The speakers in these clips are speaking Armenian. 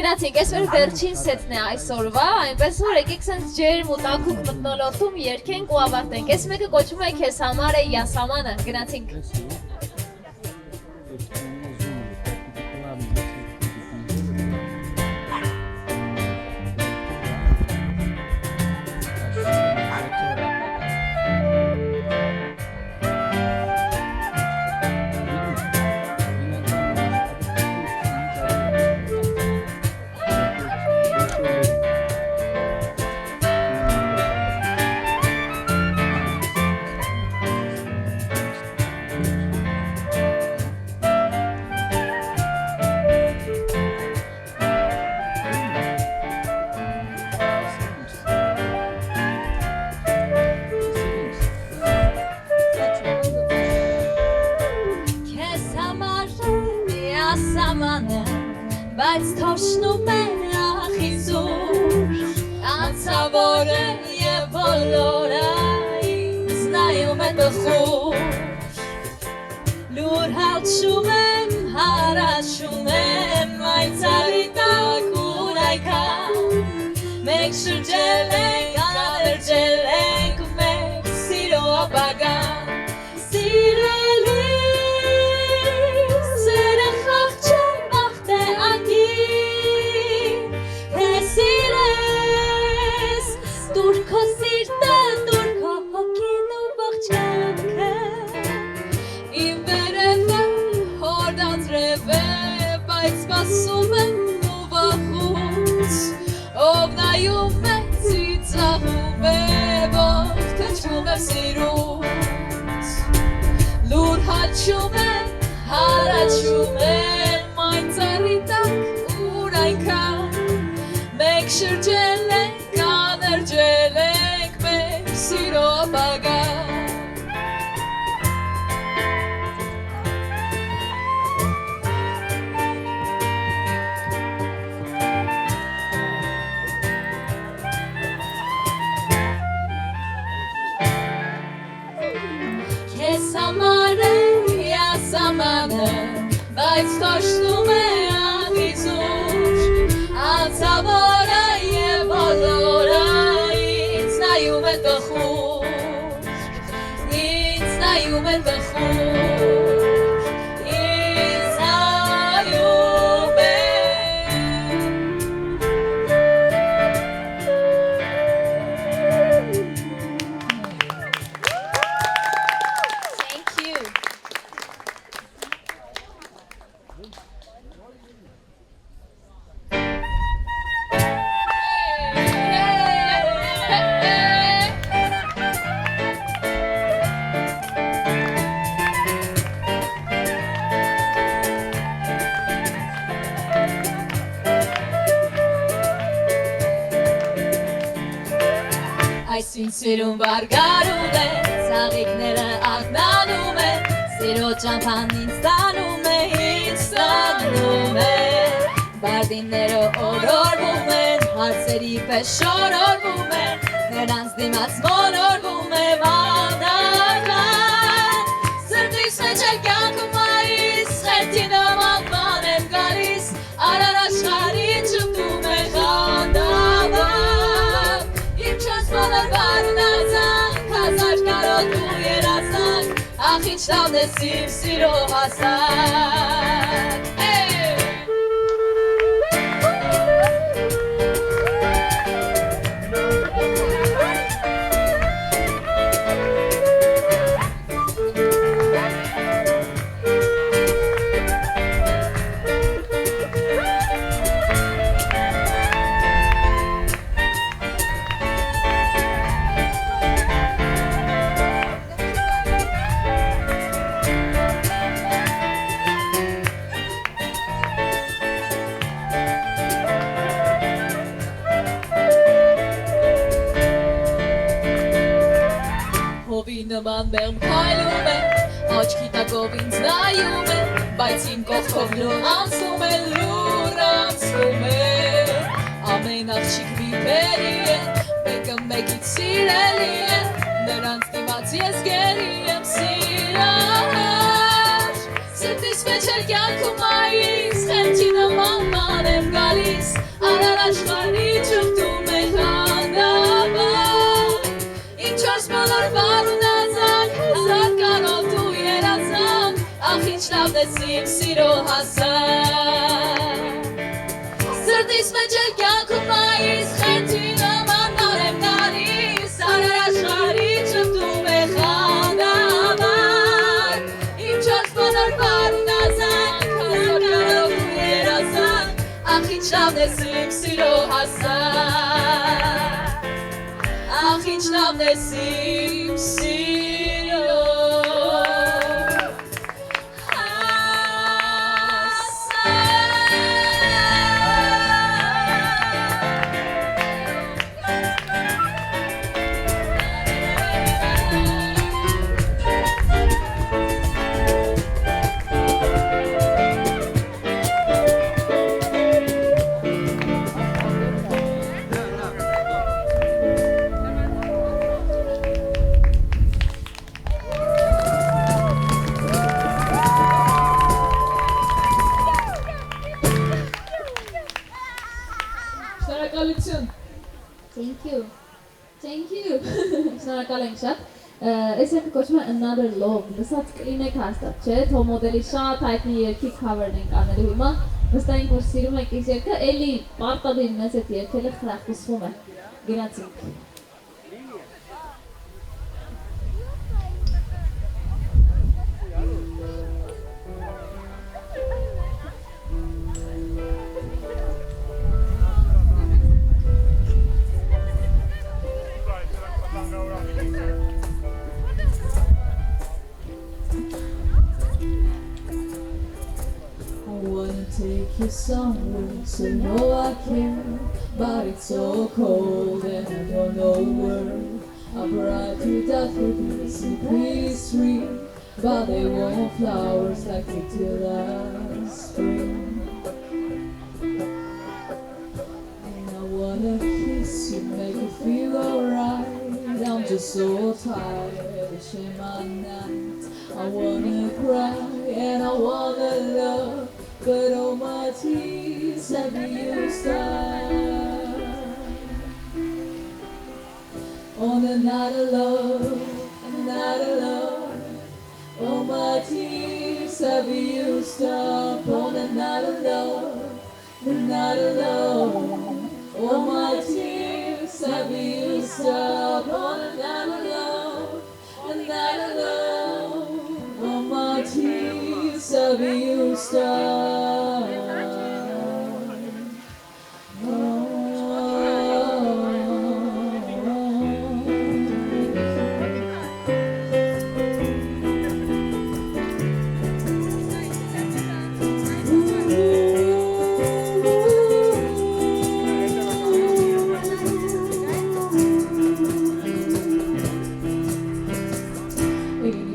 Գնացինք, ես մեր վերջին սեթն է այսօրվա, այնպես որ եկեք սենց ջերմ ու տաքուկ մթնոլորտում երգենք ու ավարտենք։ Այս մեկը կոչվում է «Քեզ համար է Յասամանը», գնացինք։ Բայց թոշնում է ախիզուր անցավորը և բոլորը ինձ նայում է տխուր լուր հալչում եմ, հարաշում եմ այս արի տակ ուր այքան մենք շրջել ենք, աներջել ենք մեր սիրո ապագան սիրելի Սպասում եմ ու վախուց, ով նայում է ծիծաղում է, որ թրջվում եմ սիրուց լուր հաչում է, հարաչում եմ այն ծառի տակ ուր այնքան մենք շրջել ենք, աներջել ենք մեր սիրո ապագան Բայց թոշնում է ախիզուր անցավորը և բոլորը ինձ նայում է տխուր ինձ նայում է տխուր ինձ նայում է Thank you. Այսին սիրուն վարգարում է, ծաղիկները ակնանում է, սիրո ճամփան ինձ տանում է, ինձ տանում է, բարդինները օրորվում են, հարցերի պես շորորվում են, նրանց դիմաց մոլորվում է մանական, սրտիս մեջ է կյանքում այս, խերթի նման բան եմ գալիս, արար աշխարհի ճպտում է խանդավան, իմ չոս բոլոր բարունացանք, հազար կարոտ ու երազանք, ախ ինչ լավն ես իմ սիրո հասակ նման մեղմ քայլում է, աչքի տակով ինձ նայում է, բայց իմ կողքով լուր անցնում է, լուր անցնում է, ամեն աղջիկ վիպերի է, մեկը մեկից սիրելի է, նրանց դիմաց ես գերի եմ սիրահար, սրտիս մեջ էլ կյանքում այիս խենթի նման եմ գալիս Արար աշխարհի ճգտում է խանդավառ Իմ չորս բոլոր վարուն ազանք Հազար կանոտ ու երազանք Ախ ինչ լավն ես իմ սիրո հասակ Սրտիս մեջ էլ կյանքում այիս խենթի նման եմ գալիս Արար աշխարհի ճգտում է խանդավառ Իմ չորս բոլոր վարուն ազանք Հազար կանոտ ու երազանք Ախ ինչ լավն ես իմ սիրո հասակ Ախ ինչ լավն ես իմ սիրո Շնորհակալություն Thank you Շնորհակալ ենք շատ Այս երգը կոչվում է Another Love Լսած կլինեք հաստատ չէ Թող մոդելի շատ հայտնի երգի cover-ն ենք անելու հիմա Վստահ ենք որ սիրում եք այս երգը Էլի պարտադիր մեզ այդ երգերը խրախուսվում է Գնացինք Take you somewhere, so know I care But it's so cold and I don't know where I brought you daffodils and peace tree But they won't flowers like they did last spring And I wanna kiss you, make you feel alright I'm just so tired, it's in my night I wanna cry and I wanna love But all my tears have been used up On another love All my tears have been used up On another love All my tears have been used up On another love All my tears have been used up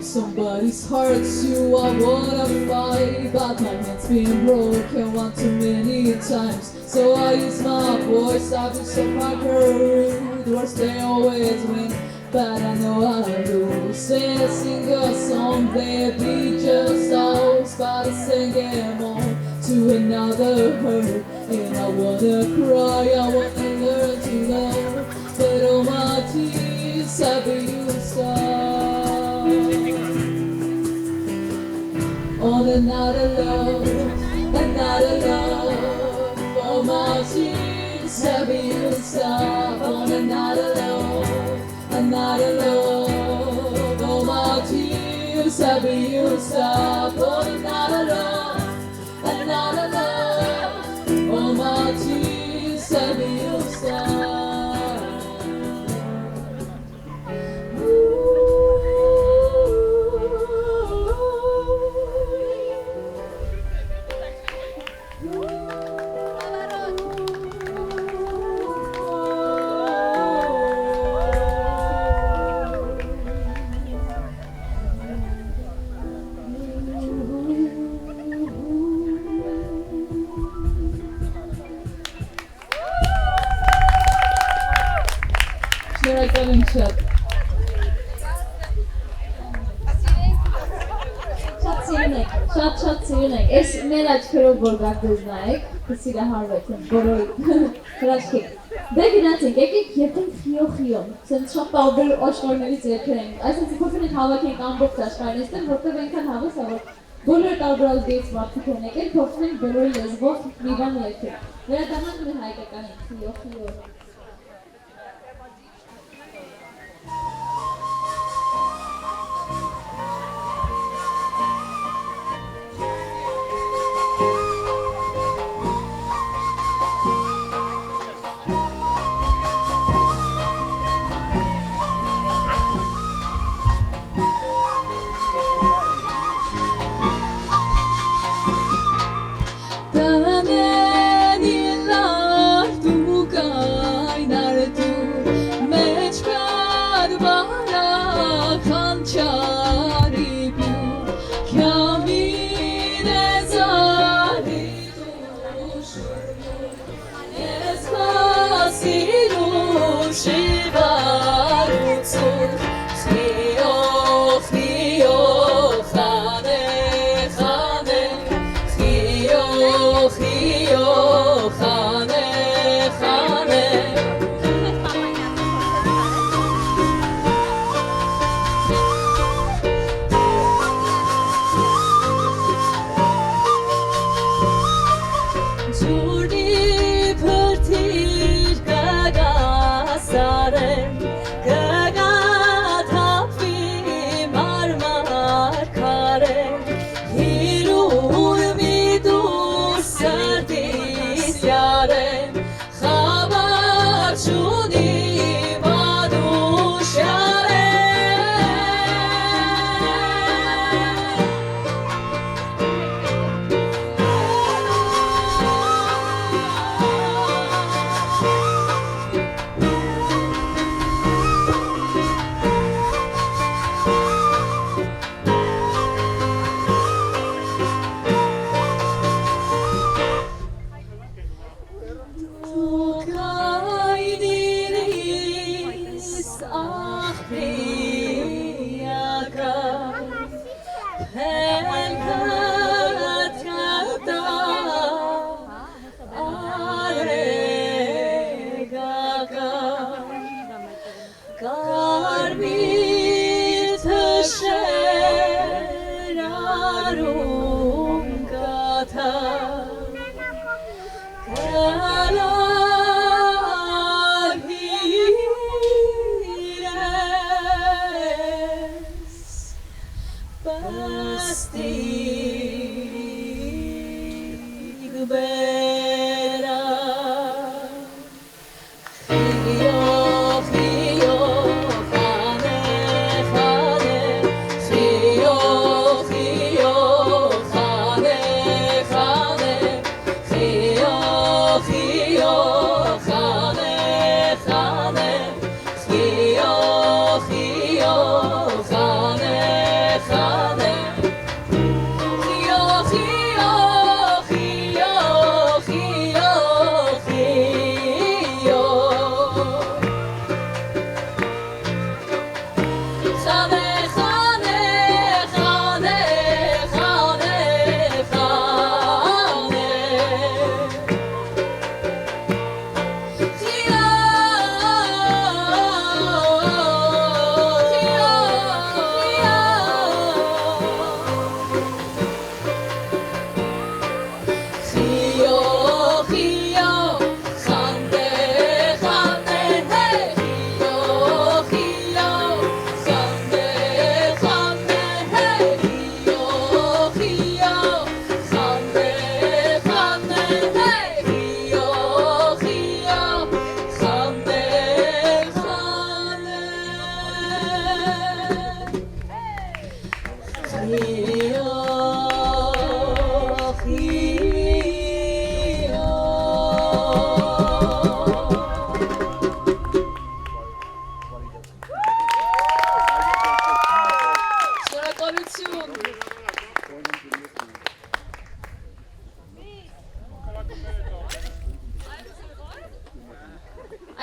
Somebody's heart too, I wanna fight But my hand's been broken one too many times So I use my voice, I do so fucking rude Words they always win, but I know I lose Sing a song, baby, just us But I sing them on to another hurt And I wanna cry, I wanna learn to love But all my tears have been used up On another love All my tears have been used up On another love All my tears have been used up On another love All my tears have been used up Շնորհակալ ենք շատ սիրուն եք, շատ սիրուն եք, ես մեր աչքերով որ գաք դեզ նայեք, կսիրահարվեք եմ, բոլորի հրաշքեք։ Դե գնացինք, եկեք երբենք խիո, սենց շատ տարբեր աշխարհներից երգեր ենք, այսինքն փոխենք հավաքենք ամբողջ աշխարհից, որտեղ այնքան հավես է, որ բոլորը տարբերակից մարդիկ են եկել, փոխենք բոլորի լեզվով մի բան երգել։ Վերադառնանք մեր հայկականին, խիո։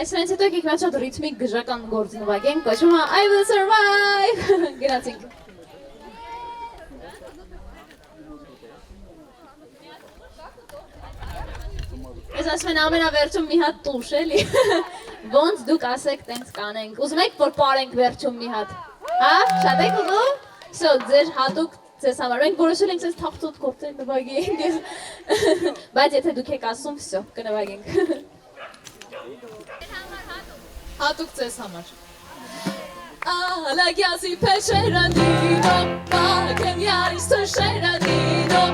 Այսպես հետո եկեք նա շատ ռիթմիկ գժական գործ նվագենք, կոչվում է I will survive։ Գնացինք։ Ես ասում են ամենավերջում մի հատ տուշ էլի։ Ոնց դուք ասեք տենց կանենք։ Ուզում եք որ պարենք վերջում մի հատ։ Հա, շատ եք ուզում։ Всё, ձեր հատուկ ձեզ համար։ Մենք որոշել ենք ձեզ թախծոտ գործել նվագենք։ Բայց եթե դուք եք ասում, всё, կնվագենք։ Հատուկ ձեզ համար։ Ալագյազի փեշերանինո, բակեմ յարիս թշերանինո,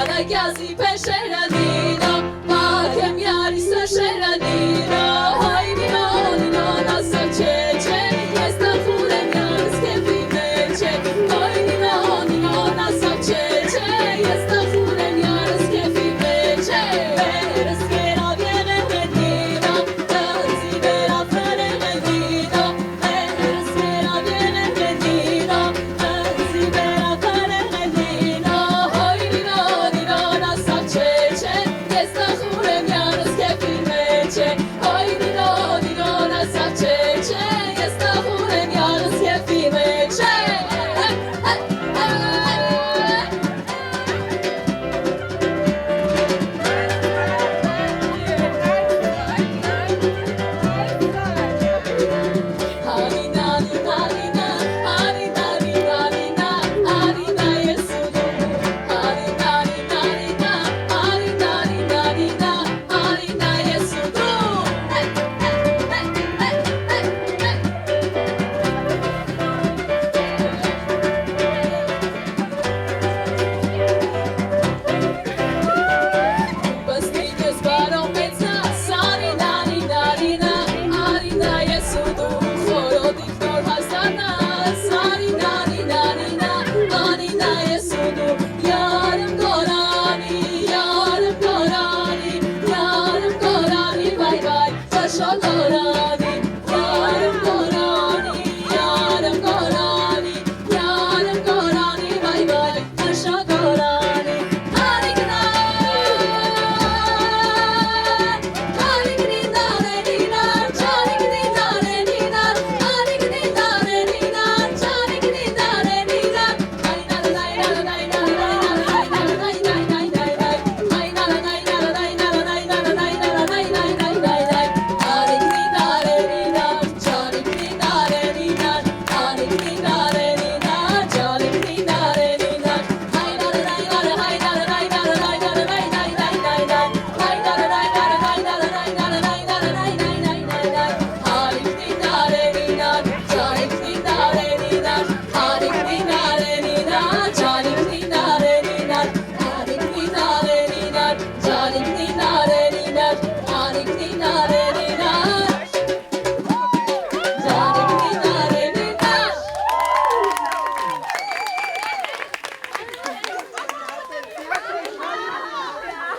ալագյազի փեշերանինո, բակեմ յարիս թշերանինո, հայնինո, նինո, նասա չէ, չէ, ես տախուր եմ յարս կեպի մեջ է, հայնինո, նինո, նասա չէ, չէ, ես տախուր եմ յարս կեպի մեջ է, վերս կերավ եղեմ ենինո, դարձի վերավ վրեմ ենինո, վերս կերավ եղեմ ենինո, դարձի վերավ վրեմ ենինո, հայնինո, նինո, նասա չէ, չէ, ես տախուր եմ յարս կեպի մեջ է, հայնինո, նինո, նասա չէ, չէ, ես տախուր եմ յարս կեպի մեջ է,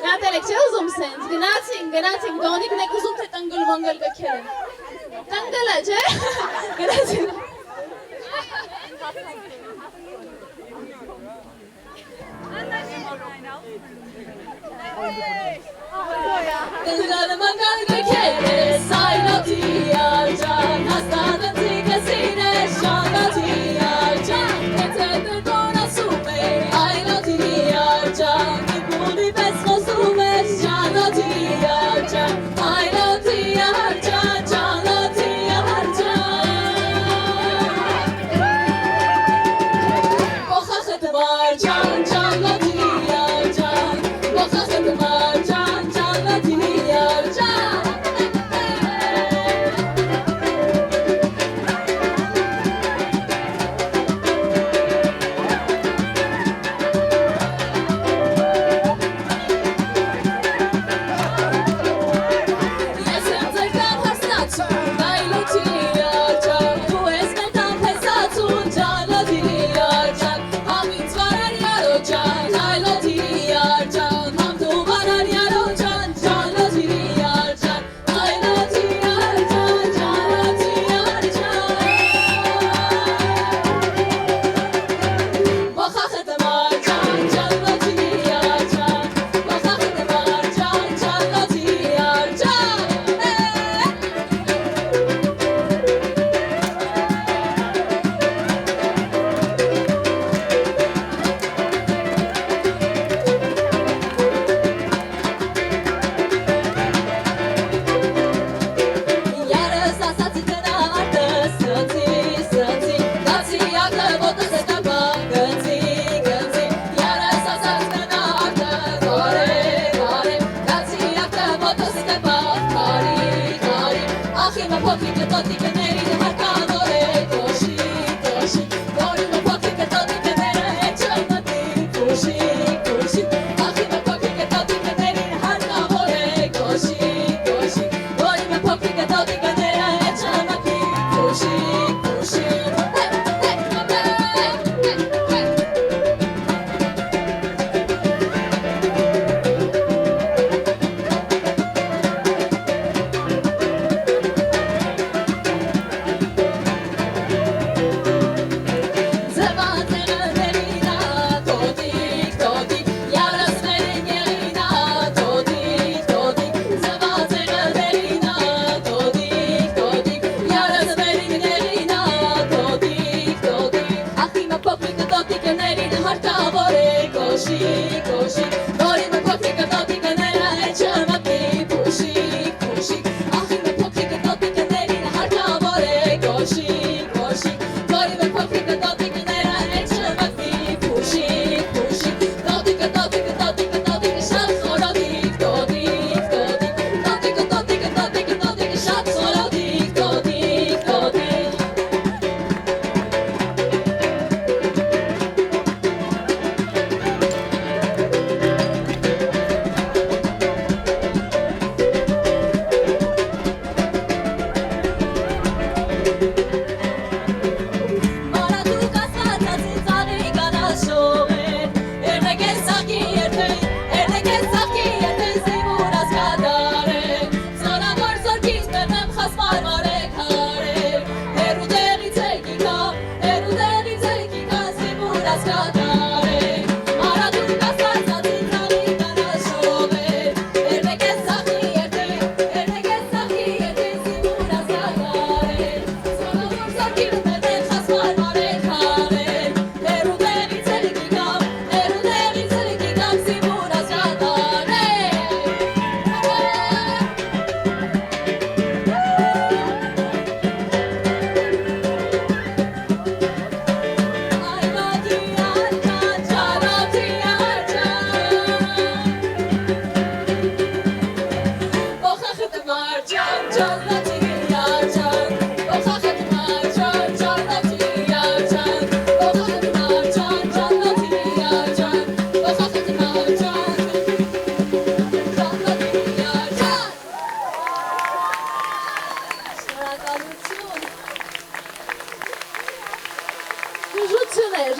Գնացեք, չէ՞ ուզում սենց։ Գնացինք, դոնիկն եք ուզում թե տնգլ մանգլ գքել։ Տնգլը, չէ՞։ Գնացինք։ Տնգլ մանգլ գքել, սայնոթի արջան, հաստանն ծիկեսին է շանոթի արջան, եթե տրգոն ասում է, այնոթի արջան, նիպունի պես խոսում է շանոթի արջան, այնոթի արջան, շանոթի արջան, կոխախտ վարջան, շանոթի արջան, կոխախտ վարջան, շանոթի արջան,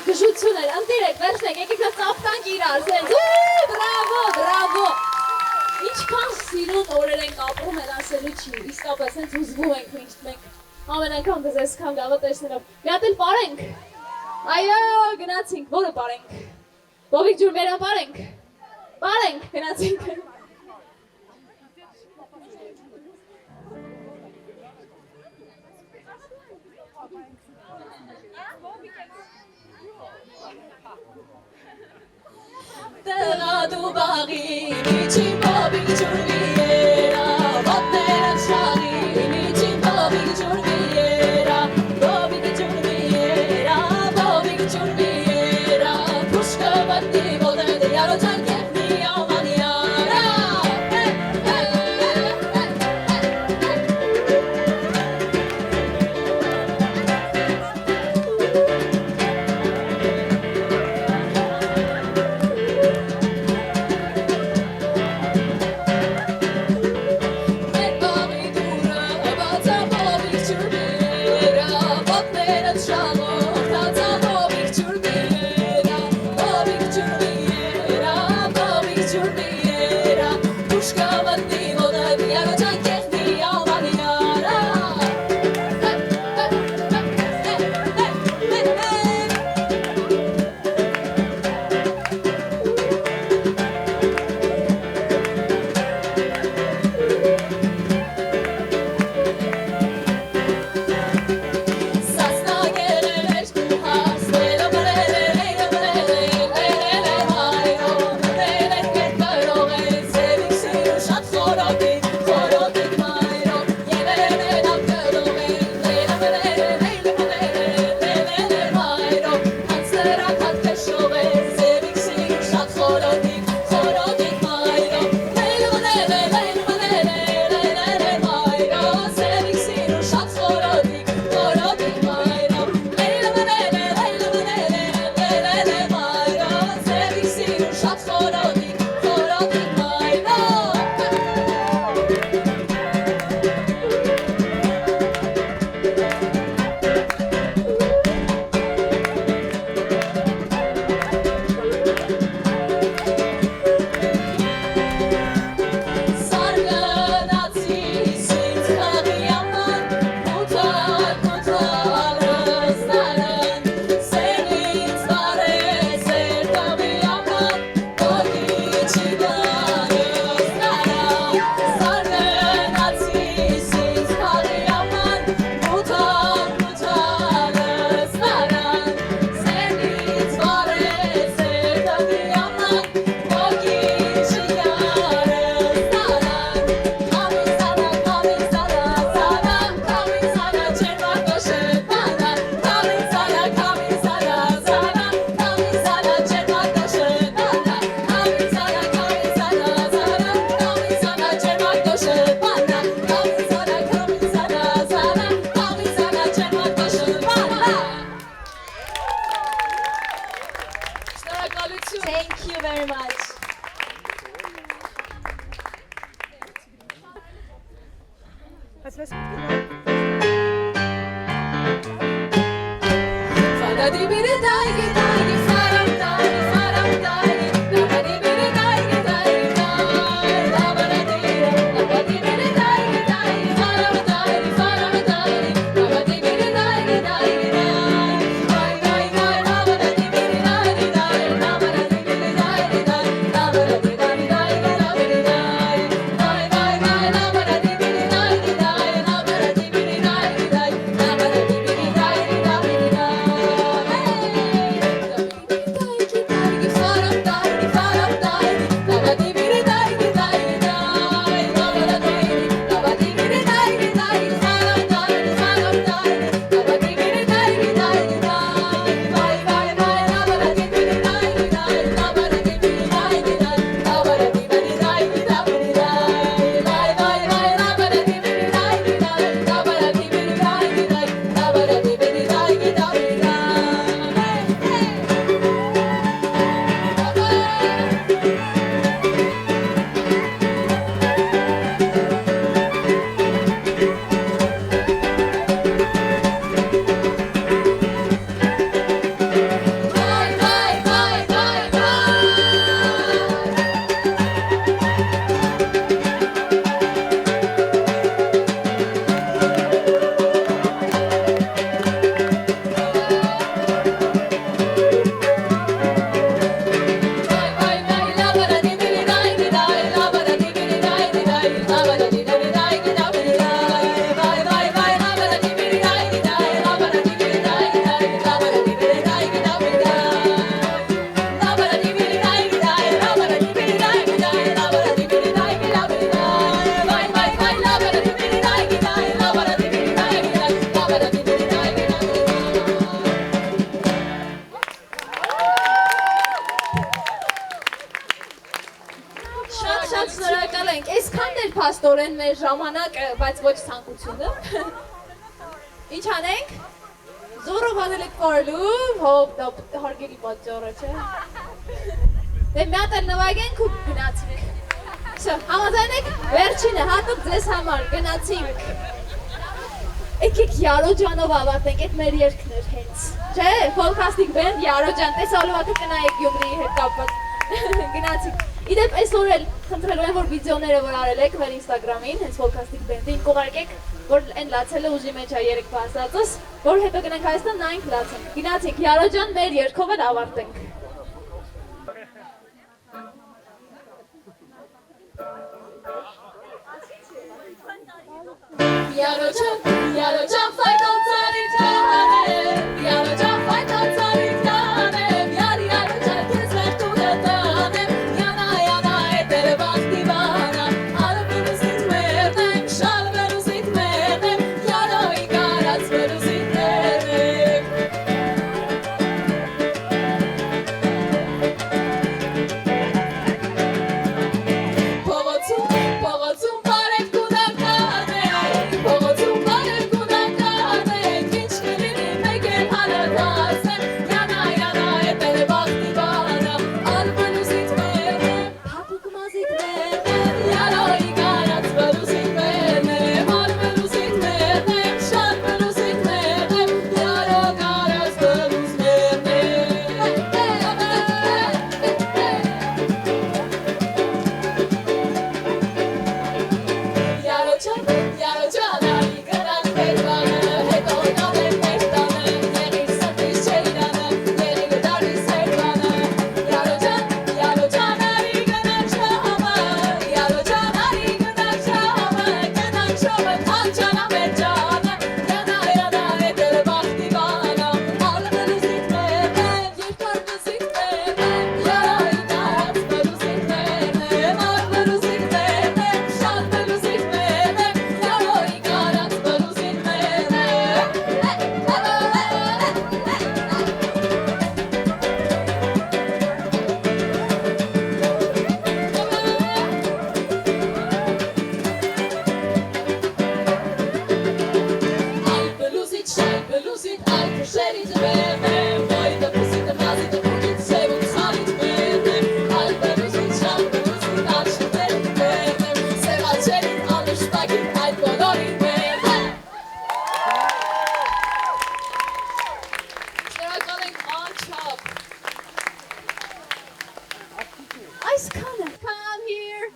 Գժություն էր, ընտիրեք, վերջնեք, եկեք նա ծապտանք իրար, սենց, բրավո, բրավո։ Ինչքան սիրուն օրեր ենք ապրում են ասելու չի, իսկապես սենց ուզվում ենք մենք ամեն անգամ դեզ այսքան լավը տեսնելով։ Մի հատ էլ պարենք։ Այո, գնացինք, որը պարենք։ Բովիկ ջուր մերը պարենք։ Պարենք, գնացինք։ Դու բաղի միջին բովիկ ջուրվի երա, ոտները շաղի միջին բովիկ ջուրվի երա, բովիկ ջուրվի երա, բովիկ ջուրվի երա, փուշկը վատի ոտը յարոջան կետնի աման յարա։ Thank you very much. փաստորեն մեր ժամանակը, բայց ոչ ցանկությունը։ Ինչ անենք։ Զորով անել եք կարլու, հոպ, դա հարգելի պատճառը չէ։ Դե մի հատ էլ նվագենք ու գնացինք։ Շո, համաձայն եք, վերջինը հատուկ ձեզ համար գնացինք։ Եկեք Յարո ջանով ավարտենք, այդ մեր երգն էր հենց։ Չէ, Folkastic Band Յարո ջան, տեսալուակը կնայեք Գյումրիի հետ կապված։ Գնացինք։ Իդեպ այսօր էլ խնդրելու եմ, որ վիդեոները որ արել եք մեր Instagram-ին, հենց Folkastic Band-ին կուղարկեք, որ այն լացելը ուժի մեջ է երեք բացածս, որ հետո գնանք Հայաստան նայենք լացենք։ Գնացինք Յարո ջան, մեր երգով էլ ավարտենք։ Յարո ջան, ֆայտ անցարի տանը, Յարո ջան, ֆայտ անցարի տանը, Յարո ջան, քեզ վերջու դտանը, Յանա, էտերը բախտի բանա, Ալվերուսիտ մերնեմ, շալվերուսիտ մերնեմ, Յարոյի կարած վերուսիտ մերնեմ։ Փողոցում բարեք կունականը, փողոցում բարեք կունականը, Ինչ կլինի մեկ էլ հանրվածեմ, Յանա, էտերը բախտի բանա, Ալվերուսիտ մերնեմ, Փափուկ մազիտ մերնեմ, Յարոյի կարած վերուսիտ մերնեմ, Ալվերուսիտ մերնեմ, շալվերուսիտ մերնեմ, Յարո կարած վերուս մերնեմ։ Յարո ջան, արի գնանք մեր բանը, հետո նորեն մեր տանը, Եղիր սրտիս չեյրանը, եղիր դարիս հերբանը, Յարո ջան, արի գնանք շահամը, Յարո ջան, արի գնանք շահամը, Գնանք շոմը, թանջանա մեր ջանը, Յանա, էտերը բախտի բանա, Ալվերուսիտ մերնեմ, երկար վզիտ մերնեմ, Յարոյի կարած վերուսիտ մերնեմ, Ալվերուսիտ մերնեմ, շալվերուսիտ մերնեմ, Յարոյի կարած վերուսիտ մերնեմ։ Ալվերուսիտ, շալվերուսիտ, այլքշերիտ մերնեմ, Ոյդը պուսիտը մազիտը պուկիտ սևում սալիտ մերնեմ, Ալվերուսիտ, շալվերուսիտ, աչքերիտ մերնեմ, Սևաչերիտ, անուշտակիտ, այդ բոլորիտ մերնեմ։ Շնորհակալ ենք անչափ։ Այսքանը, come here։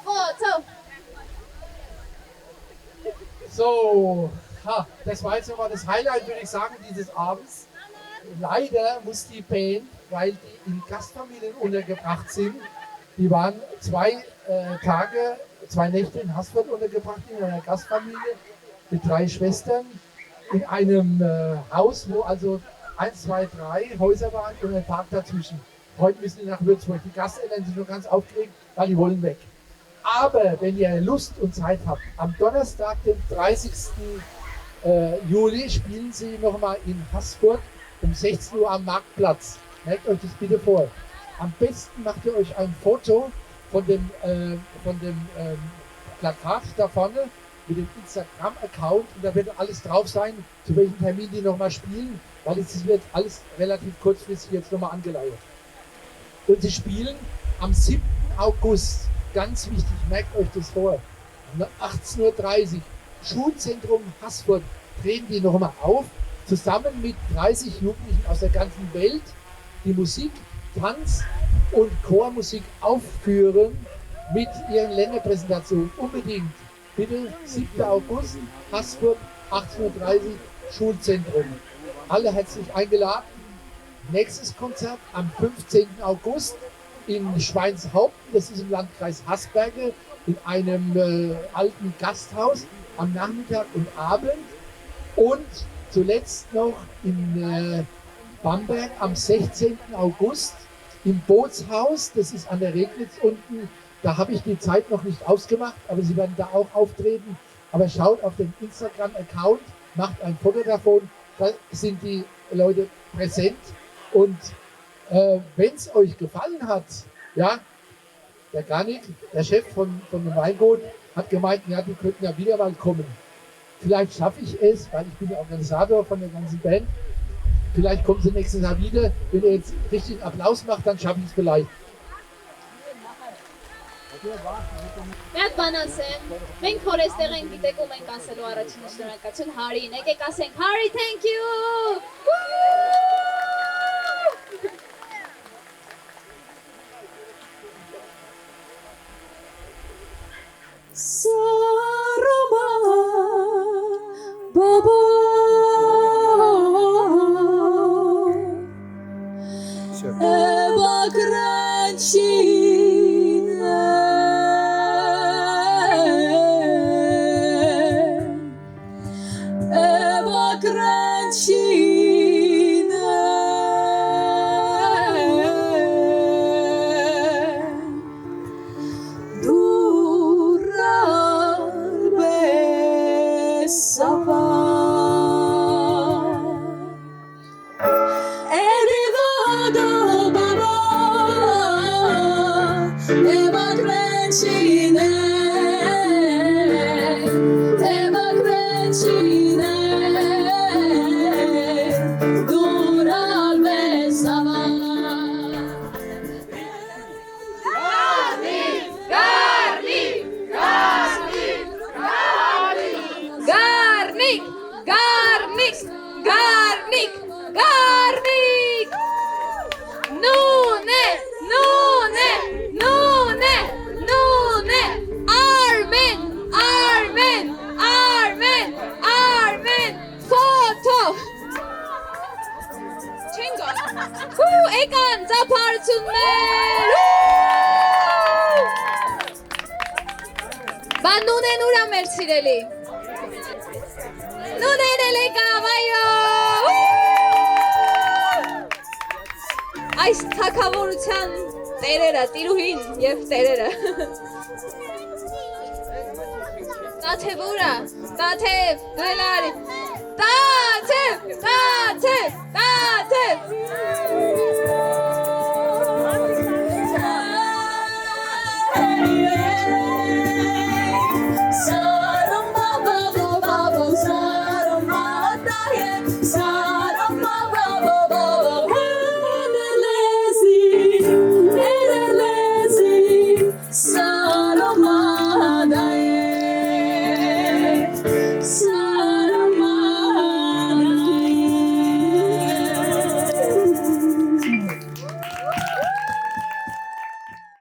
Foto. So, das war jetzt nochmal das Highlight, würde ich sagen, dieses Abends. Leider muss die Band, weil die in Gastfamilien untergebracht sind, die waren 2 Tage, 2 Nächte in Haßfurt untergebracht in einer Gastfamilie mit 3 Schwestern in einem Haus, wo also 1, 2, 3 Häuser waren und ein Park dazwischen. Heute müssen die nach Würzburg. Die Gasteltern sind schon ganz aufgeregt, weil die wollen weg. Aber wenn ihr Lust und Zeit habt, am Donnerstag, den 30. Juli, spielen sie nochmal in Haßfurt um 16 Uhr am Marktplatz. Merkt euch das bitte vor. Am besten macht ihr euch ein Foto von dem Plakat da vorne mit dem Instagram-Account und da wird alles drauf sein, zu welchem Termin die nochmal spielen, weil es wird alles relativ kurzfristig jetzt nochmal angeleiert. Und sie spielen am 7. August, ganz wichtig, merkt euch das vor, um 18:30 Uhr, Schulzentrum Haßfurt, treten die nochmal auf, zusammen mit 30 Jugendlichen aus der ganzen Welt, die Musik, Tanz und Chormusik aufführen mit ihren Länderpräsentationen. Unbedingt, bitte, 7. August, Haßfurt, 18:30 Uhr, Schulzentrum. Alle herzlich eingeladen. Nächstes Konzert am 15. August in Schweinshaupten, das ist im Landkreis Haßberge, in einem alten Gasthaus am Nachmittag und Abend. Und zuletzt noch in Bamberg am 16. August im Bootshaus, das ist an der Regnitz unten. Da habe ich die Zeit noch nicht ausgemacht, aber sie werden da auch auftreten. Aber schaut auf den Instagram-Account, macht ein Foto davon, da sind die Leute präsent. Und wenn es euch gefallen hat, ja, der Garnik, der Chef von dem Weingut, hat gemeint, ja, die könnten ja wieder mal kommen. Vielleicht schaffe ich es, weil ich bin der Organisator von der ganzen Band. Vielleicht kommen sie nächstes Jahr wieder. Wenn ihr jetzt richtig Applaus macht, dann schaffe ich es vielleicht. Մեկ բան ասեմ, մենք որ այստեղ ենք գիտեք ում ենք ասելու առաջին շնորհակալություն Հարին, եկեք ասենք Հարի, thank you! Sarama Baba Բանունեն ուրա մեր սիրելի Նունեն էլ եկա վայո Այս թագավորության տերերը, տիրուհին և տերերը Տաթև ուրա, տաթև, դուելարի Տաթև, տաթև, տաթև